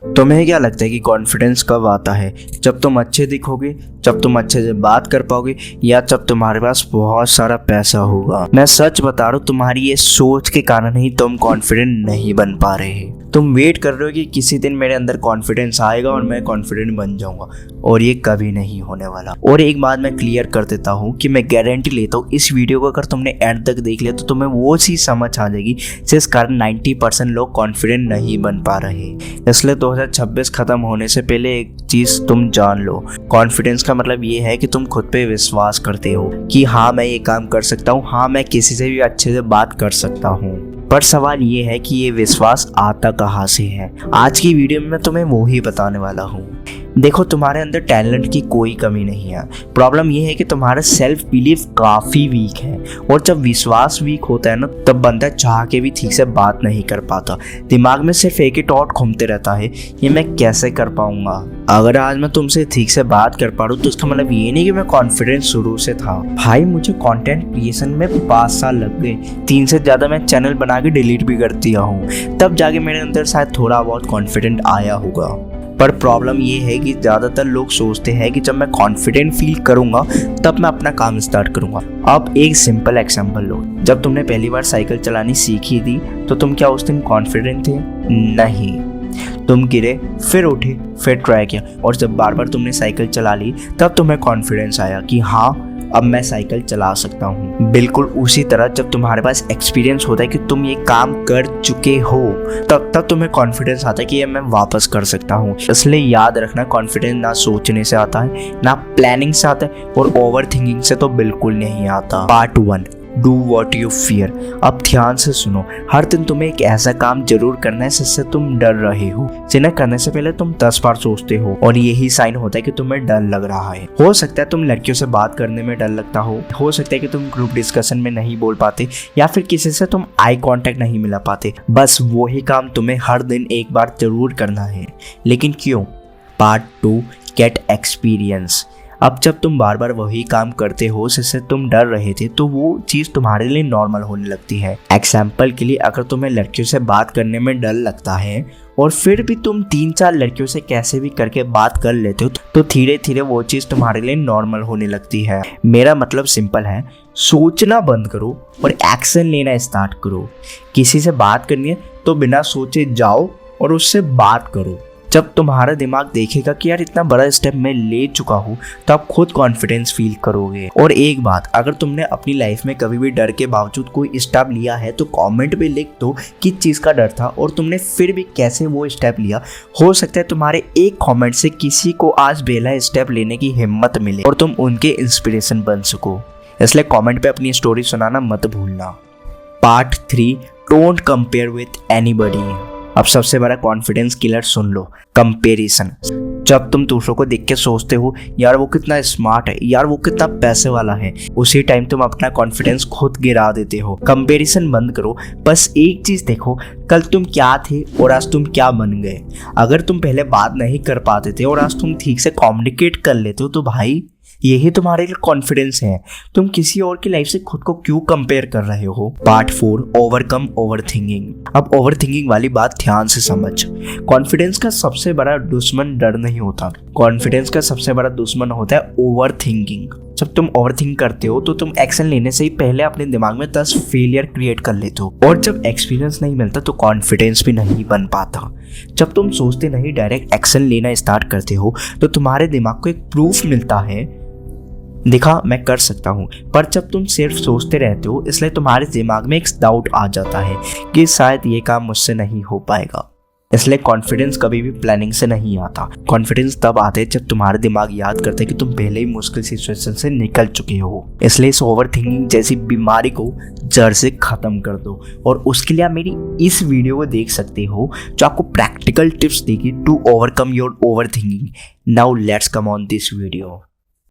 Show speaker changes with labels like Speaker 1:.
Speaker 1: तुम्हें क्या लगता है कि कॉन्फिडेंस कब आता है? जब तुम अच्छे दिखोगे, जब तुम अच्छे से बात कर पाओगे, या जब तुम्हारे पास बहुत सारा पैसा होगा? मैं सच बता रहा हूँ, तुम्हारी ये सोच के कारण ही तुम कॉन्फिडेंट नहीं बन पा रहे। तुम वेट कर रहे हो कि किसी दिन मेरे अंदर कॉन्फिडेंस आएगा और मैं कॉन्फिडेंट बन जाऊंगा, और ये कभी नहीं होने वाला। और एक बात मैं क्लियर कर देता हूँ कि मैं गारंटी लेता हूँ, इस वीडियो को अगर तुमने एंड तक देख लिया तो तुम्हें वो चीज़ समझ आ जाएगी जिस कारण 90% लोग कॉन्फिडेंट नहीं बन पा रहे। इसलिए 2026 खत्म होने से पहले एक चीज़ तुम जान लो, कॉन्फिडेंस का मतलब ये है कि तुम खुद पे विश्वास करते हो कि हाँ मैं ये काम कर सकता हूँ, हाँ मैं किसी से भी अच्छे से बात कर सकता हूँ। पर सवाल ये है कि ये विश्वास आता कहाँ से है? आज की वीडियो में मैं तुम्हें वो ही बताने वाला हूँ। देखो, तुम्हारे अंदर टैलेंट की कोई कमी नहीं है। प्रॉब्लम ये है कि तुम्हारा सेल्फ बिलीफ काफ़ी वीक है, और जब विश्वास वीक होता है ना, तब बंदा चाह के भी ठीक से बात नहीं कर पाता। दिमाग में सिर्फ एक ही थॉट घूमते रहता है, ये मैं कैसे कर पाऊंगा। अगर आज मैं तुमसे ठीक से बात कर पा रहा हूँ तो इसका मतलब ये नहीं कि मैं कॉन्फिडेंट शुरू से था। भाई, मुझे कंटेंट क्रिएशन में 5 साल लग गए, 3 से ज़्यादा मैं चैनल बना के डिलीट भी कर दिया हूँ, तब जाके मेरे अंदर शायद थोड़ा बहुत कॉन्फिडेंट आया होगा। पर प्रॉब्लम ये है कि ज़्यादातर लोग सोचते हैं कि जब मैं कॉन्फिडेंट फील करूँगा तब मैं अपना काम स्टार्ट करूँगा। अब एक सिंपल एग्जांपल लो, जब तुमने पहली बार साइकिल चलानी सीखी थी तो तुम क्या उस दिन कॉन्फिडेंट थे? नहीं। तुम गिरे, फिर उठे, फिर ट्राई किया, और जब बार बार तुमने साइकिल चला ली तब तुम्हें कॉन्फिडेंस आया कि हाँ अब मैं साइकिल चला सकता हूँ। बिल्कुल उसी तरह जब तुम्हारे पास एक्सपीरियंस होता है कि तुम ये काम कर चुके हो, तब तुम्हें कॉन्फिडेंस आता है कि ये मैं वापस कर सकता हूँ। इसलिए याद रखना, कॉन्फिडेंस ना सोचने से आता है, ना प्लानिंग से आता है, और ओवर थिंकिंग से तो बिल्कुल नहीं आता। Part 1, do what you fear. अब ध्यान से सुनो, हर दिन तुम्हें एक ऐसा काम जरूर करना है जिससे तुम डर रहे हो, जिन्हें करने से पहले तुम 10 बार सोचते हो, और यही साइन होता है कि तुम्हें डर लग रहा है। हो सकता है तुम लड़कियों से बात करने में डर लगता हो सकता है कि तुम ग्रुप डिस्कशन में नहीं बोल पाते, या फिर किसी से तुम आई कांटेक्ट नहीं मिला पाते। बस वही काम तुम्हें हर दिन एक बार जरूर करना है। लेकिन क्यों? Part 2, gate experience. अब जब तुम बार बार वही काम करते हो जिससे तुम डर रहे थे, तो वो चीज़ तुम्हारे लिए नॉर्मल होने लगती है। एग्जाम्पल के लिए, अगर तुम्हें लड़कियों से बात करने में डर लगता है और फिर भी तुम 3-4 लड़कियों से कैसे भी करके बात कर लेते हो, तो धीरे धीरे वो चीज़ तुम्हारे लिए नॉर्मल होने लगती है। मेरा मतलब सिंपल है, सोचना बंद करो और एक्शन लेना स्टार्ट करो। किसी से बात करनी है तो बिना सोचे जाओ और उससे बात करो। जब तुम्हारा दिमाग देखेगा कि यार इतना बड़ा स्टेप मैं ले चुका हूँ, तो आप खुद कॉन्फिडेंस फील करोगे। और एक बात, अगर तुमने अपनी लाइफ में कभी भी डर के बावजूद कोई स्टेप लिया है तो कमेंट पे लिख दो किस चीज़ का डर था और तुमने फिर भी कैसे वो स्टेप लिया। हो सकता है तुम्हारे एक कमेंट से किसी को आज पहला स्टेप लेने की हिम्मत मिले और तुम उनके इंस्पिरेशन बन सको। इसलिए कमेंट पे अपनी स्टोरी सुनाना मत भूलना। Part 3, don't compare with anybody. अब सबसे बड़ा कॉन्फिडेंस किलर सुन लो, कंपैरिजन। जब तुम दूसरों को देख के सोचते हो यार वो कितना स्मार्ट है, यार वो कितना पैसे वाला है, उसी टाइम तुम अपना कॉन्फिडेंस खुद गिरा देते हो। कंपैरिजन बंद करो, बस एक चीज देखो, कल तुम क्या थे और आज तुम क्या बन गए। अगर तुम पहले बात नहीं कर पाते थे और आज तुम ठीक से कम्युनिकेट कर लेते हो, तो भाई यही तुम्हारे लिए कॉन्फिडेंस है। तुम किसी और की लाइफ से खुद को क्यों कंपेयर कर रहे हो? Part 4, overcome over thinking. अब ओवर थिंकिंग वाली बात ध्यान से समझ। कॉन्फिडेंस का सबसे बड़ा दुश्मन डर नहीं होता, कॉन्फिडेंस का सबसे बड़ा दुश्मन होता है ओवर थिंकिंग। जब तुम ओवर थिंक करते हो तो तुम एक्शन लेने से ही पहले अपने दिमाग में 10 फेलियर क्रिएट कर लेते हो, और जब एक्सपीरियंस नहीं मिलता तो कॉन्फिडेंस भी नहीं बन पाता। जब तुम सोचते नहीं, डायरेक्ट एक्शन लेना स्टार्ट करते हो, तो तुम्हारे दिमाग को एक प्रूफ मिलता है, देखा मैं कर सकता हूँ। पर जब तुम सिर्फ सोचते रहते हो, इसलिए तुम्हारे दिमाग में एक डाउट आ जाता है कि शायद ये काम मुझसे नहीं हो पाएगा। इसलिए कॉन्फिडेंस कभी भी प्लानिंग से नहीं आता। कॉन्फिडेंस तब आता है जब तुम्हारा दिमाग याद करता है कि तुम पहले ही मुश्किल सिचुएशन से निकल चुके हो। इसलिए इस ओवर थिंकिंग जैसी बीमारी को जड़ से खत्म कर दो, और उसके लिए आप मेरी इस वीडियो को देख सकते हो जो आपको प्रैक्टिकल टिप्स देगी to overcome your over thinking. Now let's come on this video.